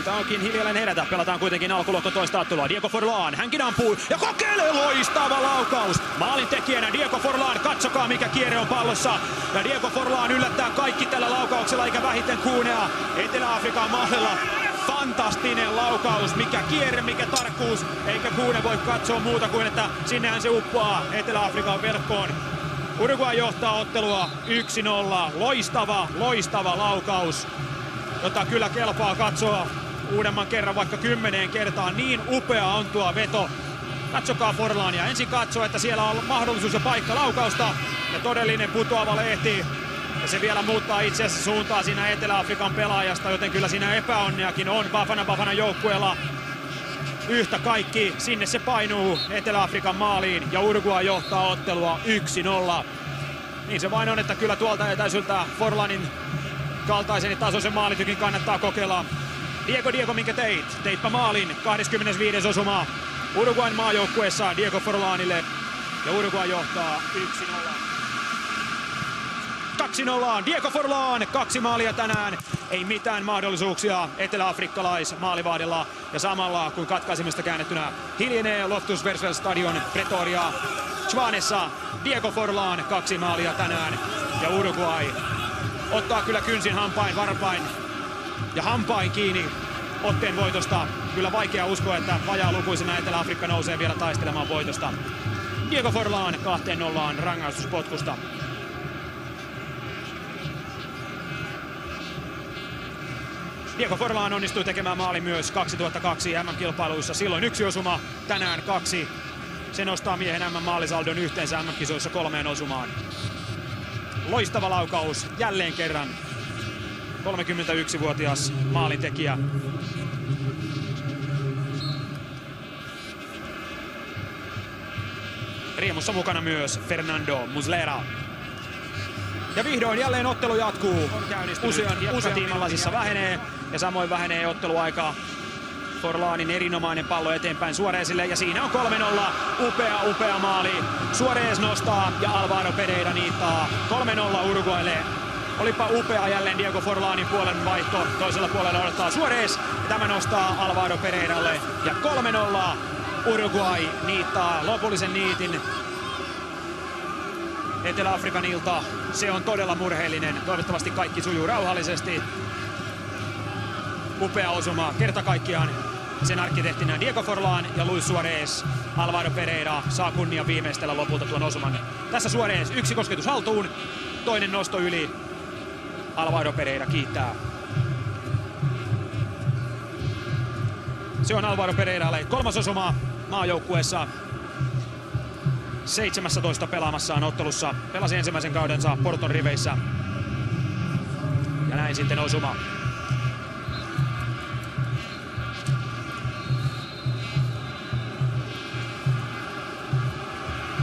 Syytä onkin hiljalleen herätä. Pelataan kuitenkin alkulohko toista ottelua. Diego Forlán, hänkin ampuu ja kokeilee, loistava laukaus. Maalintekijänä Diego Forlán, katsokaa mikä kierre on pallossa. Ja Diego Forlán yllättää kaikki tällä laukauksella eikä vähiten Kunea. Etelä-Afrikan maalilla fantastinen laukaus, mikä kierre, mikä tarkkuus. Eikä Kune voi katsoa muuta kuin että sinnehän se uppoaa Etelä-Afrikan verkkoon. Uruguay johtaa ottelua 1-0. Loistava laukaus, jota kyllä kelpaa katsoa uudemman kerran vaikka 10 kertaa. Niin upea on tuo veto. Katsokaa Forlania. Ensin katsoo, että siellä on mahdollisuus ja paikka laukausta. Ja todellinen putoava lehti. Ja se vielä muuttaa itse asiassa suuntaa siinä Etelä-Afrikan pelaajasta, joten kyllä siinä epäonniakin on Bafana joukkueella. Yhtä kaikki, sinne se painuu Etelä-Afrikan maaliin ja Uruguay johtaa ottelua 1-0. Niin se vain on, että kyllä tuolta etäisyltä Forlanin kaltaisen ja tasoisen maalitykin kannattaa kokeilla. Diego, minkä teit? Teitpä maalin, 25. osuma Uruguayn maajoukkueessa Diego Forlanille ja Uruguay johtaa 1-0. 2-0, Diego Forlán, 2 maalia tänään. Ei mitään mahdollisuuksia etelä-afrikkalais-maalivahdilla. Ja samalla kun katkaisimesta käännettynä hiljenee Loftus Versfeld Stadion Pretoria Chwanessa. Diego Forlán, 2 maalia tänään. Ja Uruguay ottaa kyllä kynsin hampain, varpain ja hampain kiinni otteen voitosta. Kyllä vaikea uskoa, että vajaalukuisena Etelä-Afrikka nousee vielä taistelemaan voitosta. Diego Forlán 2-0 rangaistuspotkusta. Diego Forlán onnistui tekemään maali myös 2002 MM-kilpailuissa. Silloin 1 osuma, tänään 2. Se nostaa miehen MM-maalisaldon yhteensä MM-kisoissa 3 osumaan. Loistava laukaus jälleen kerran. 31-vuotias maalintekijä. Riemussa mukana myös Fernando Muslera. Ja vihdoin jälleen ottelu jatkuu. Usean tiiman lasissa vähenee ja samoin vähenee otteluaika. Forlanin erinomainen pallo eteenpäin Suarezille ja siinä on 3-0. Upea maali. Suarez nostaa ja Alvaro Pereira niittaa. 3-0 Uruguaylle. Olipa upea jälleen Diego Forlanin puolen vaihto. Toisella puolella odottaa Suarez. Tämä nostaa Alvaro Pereiralle ja 3-0 Uruguay niittaa lopullisen niitin. Etelä-Afrikan ilta, se on todella murheellinen. Toivottavasti kaikki sujuu rauhallisesti. Upea osuma kerta kaikkiaan. Sen arkkitehtinä Diego Forlán ja Luis Suarez. Alvaro Pereira saa kunnian viimeistellä lopulta tuon osuman. Tässä Suarez, 1 kosketus haltuun, toinen nosto yli. Alvaro Pereira kiittää. Se on Alvaro Pereiralle 3. osuma maajoukkueessa. 17 pelaamassaan ottelussa. Pelasi ensimmäisen kaudensa Porton riveissä. Ja näin sitten osuma.